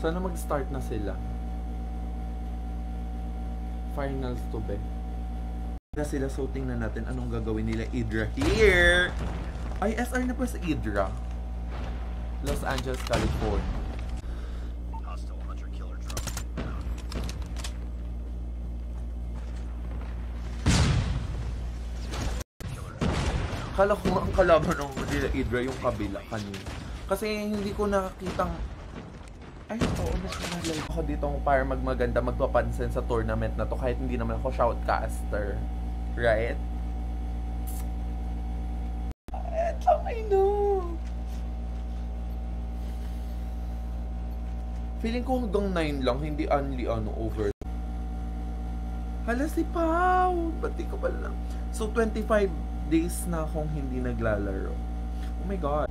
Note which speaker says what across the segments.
Speaker 1: Sana mag-start na sila. Finals to be. Na sila, so tingnan natin anong gagawin nila. Idra here! Ay, SR na pa sa Idra. Los Angeles, California. Kala ko ang kalaban ng nila Idra yung kabila kanina. Kasi hindi ko nakakitang... Ay, oo, nag-live ako dito para magmaganda, magpapansin sa tournament na to kahit hindi naman ako shoutcaster. Right? I know. Feeling ko hanggang 9 lang, hindi only over. Hala si Pao! Ba't di ko pala lang? So, 25 days na akong hindi naglalaro. Oh my God.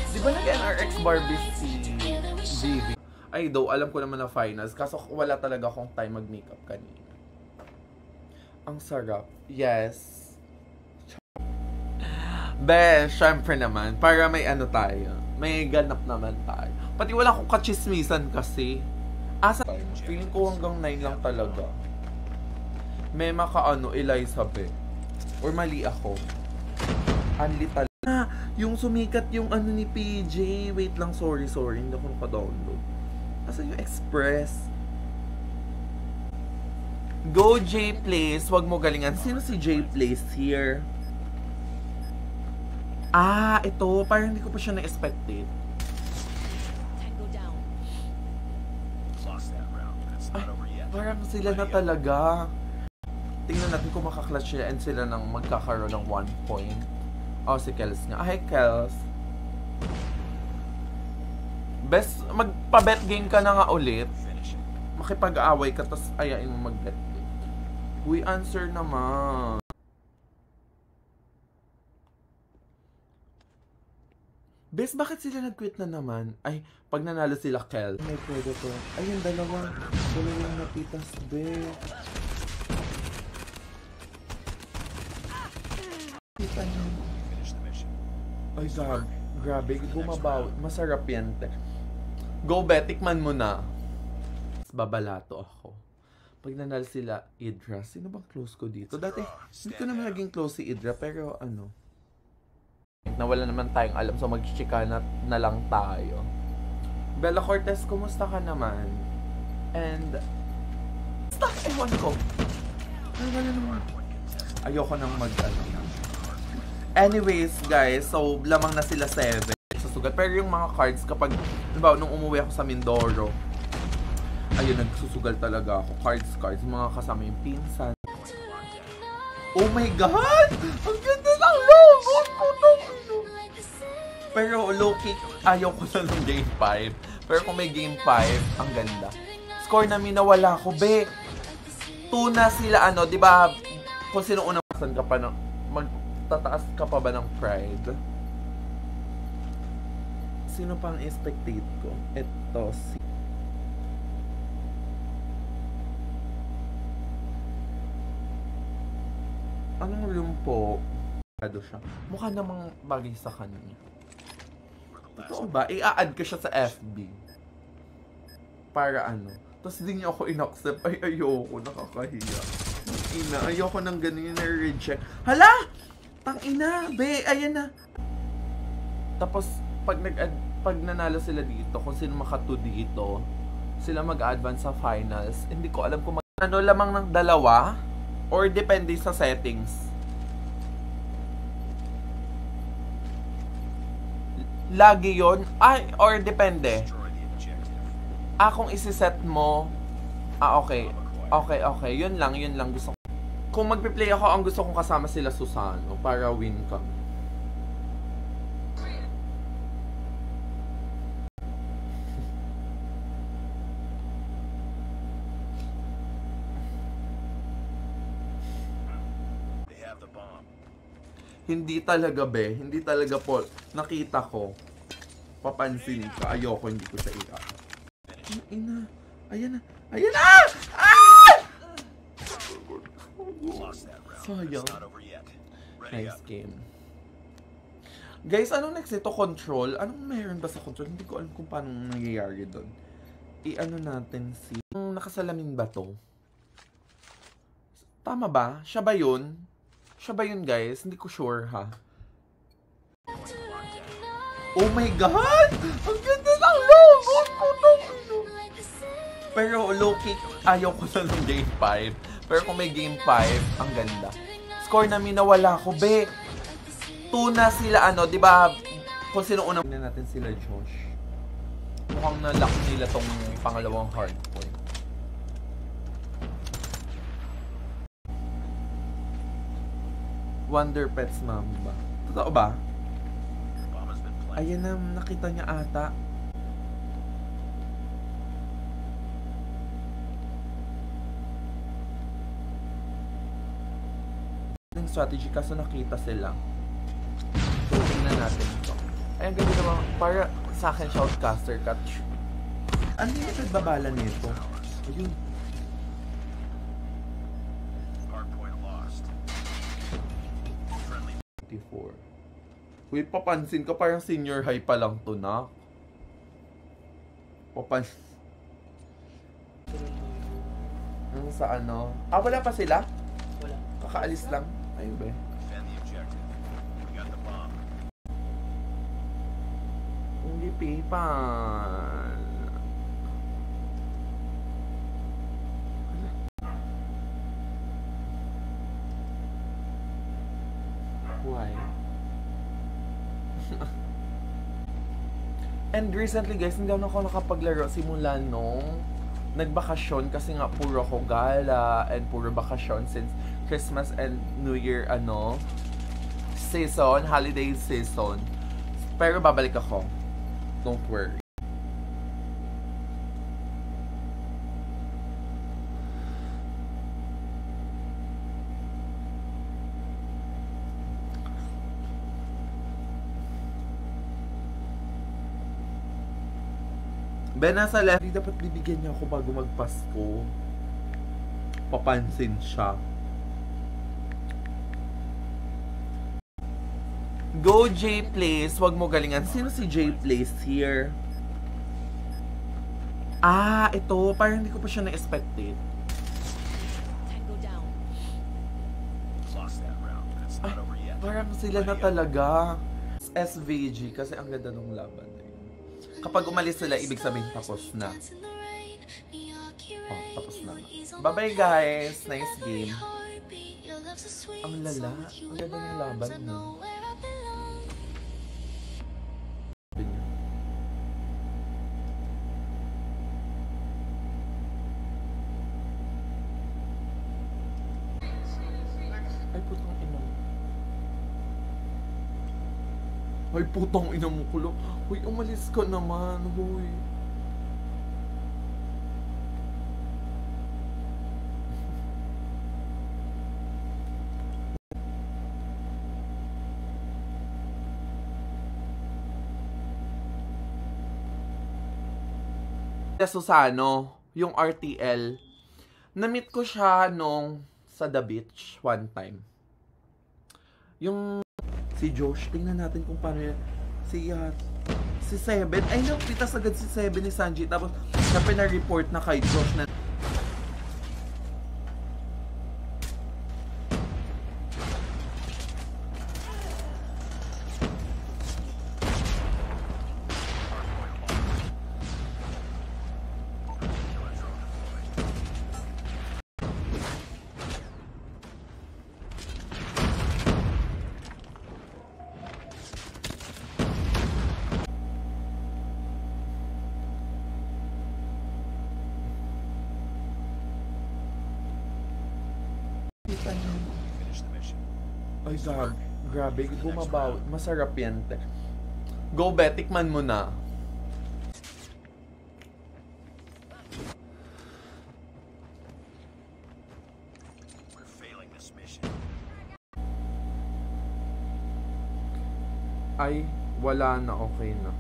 Speaker 1: Di ba nag-NRX Barbie si Vivi? Ay, though, alam ko naman na finals. Kaso wala talaga akong time mag-makeup kanina. Ang sarap. Yes. Be, syempre naman. Para may ano tayo. May ganap naman tayo. Pati wala akong kachismisan kasi. Asa, feeling ko hanggang 9 lang talaga. May maka-ano, Elizabeth. Or mali ako. Unli talaga. Yung sumikat yung ano ni PJ. Wait lang, sorry. Hindi ako naka-download. Asa yung Express? Go J Place. Wag mo galingan. Sino si J Place here? Ah, ito. Parang hindi ko pa siya na-expected. Ay, parang sila na talaga. Tingnan natin kung makaklatch sila and sila nang magkakaroon ng 1 point. Oh, si Kels nga. Hi, Kels. Best, magpa-bet game ka na nga ulit. Makipag-away ka, tapos ayain mo mag-bet. Uy, answer naman. Bes, bakit sila nag-quit na naman? Ay, pag nanalo sila, Kel. May pwede to. Ay, yung dalawa. Dalawang napitas, be. Kita niyo. Ay, grabe. Gumabaw. Masarap yan, te. Go, be. Tikman mo na. Babalato ako. Pag nanalo sila, Idra. Sino bang close ko dito? Dati, hindi ko naman naging close si Idra, pero ano... na wala naman tayong alam, so mag-chika na lang tayo. Bella Cortez, kumusta ka naman? And stuck, ewan ko. Ay, wala naman. Ayoko nang mag-ano. Anyways, guys, so lamang na sila 7 sa sugat. Pero yung mga cards, kapag, diba, nung umuwi ako sa Mindoro, ayun, nagsusugal talaga ako. Cards, mga kasama yung pinsan. Oh my God! Ang ganda ng logo ko! Pero low-key, ayaw ko na ng Game 5. Pero kung may Game 5, ang ganda. Score namin nawala ko, be. 2 na sila, ano, di ba? Kung sino unang pasan ka pa ng, magtataas ka pa ba ng pride? Sino pang expectate ko? Ito, si... Anong lumpo? Siya. Mukha namang bagay sa kanya. Totoo ba? I-add ka siya sa FB. Para ano? Tapos hindi niya ako in-accept. Ay, ayoko. Nakakahiya. Ina, ayoko nang ganun yung na-reject. Hala! Tang-ina! Be, ayan na. Tapos, pag nanalo sila dito, kung sino maka-2 dito, sila mag-advance sa finals. Hindi ko alam kung ano lamang ng dalawa or depende sa settings. Lagi yon, ay, or depende. Kung isi-set mo, okay. Yun lang gusto ko. Kung magpe-play ako, ang gusto kong kasama sila Susano para win kami. Hindi talaga, be. Hindi talaga po. Nakita ko. Papansin ka. Ayoko, hindi ko siya ika. Ina. Ayan na. Ayan na! Ah! Sayang. Nice game. Guys, anong next nito? Control? Anong meron ba sa control? Hindi ko alam kung paano nangyayari doon. I-ano natin si... Nakasalamin ba to? Tama ba? Siya ba yun? Siya ba yun, guys? Hindi ko sure, ha? Oh my God! Ang ganda ng logo! Pero low-key, ayaw ko na ng Game 5. Pero kung may Game 5, ang ganda. Score namin nawala ko, be. 2 na sila, ano, di ba? Kung sino unang... Tingnan natin sila, Josh. Mukhang na-lock nila tong pangalawang hardpoint. Wonder Pets Mamba. Totoo ba? Ayan na, nakita niya ata. Yung strategy kaso nakita sila. So, tingnan natin ito. Ayan, ganda naman. Para sa akin, shoutcaster catch. Ano yung nagbabala nito? Ayun. Uy, papansin ko parang senior high pa lang to na. Papansin. Sa ano? Ah, wala pa sila?
Speaker 2: Wala.
Speaker 1: Kakaalis lang? Ayun ba? Hindi pipan. Why? And recently guys, hindi ako nakapaglaro simula nung nagbakasyon kasi nga puro ko gala and puro bakasyon since Christmas and New Year season, holiday season. Pero babalik ako. Don't worry. Ben, nasa left. Dapat bibigyan niya ako bago magpasko. Papansin siya. Go J Place. Wag mo galingan. Sino si J Place here? Ah, ito. Parang hindi ko pa siya na-expected. Ay, parang sila na talaga. SVG kasi ang ganda ng laban. Kapag umalis sila, ibig sabihin tapos na. Oh, tapos na. Bye-bye guys! Nice game. Ang lala. Ang ganda ng laban mo. Ay, putang ina. Ay, putang ina mo kulo. Huy, umalis ka naman. Huy. Susano, yung RTL. Na-meet ko siya nung sa The Beach one time. Yung si Josh, tingnan natin kung paano yan. Si Seven, ay napitas agad si Seven ni Sanji. Tapos na pinareport na kay Josh na ay, grabe, bumabaw. Masarap yan. Go, Bet, tikman mo na. Ay, wala na, okay na.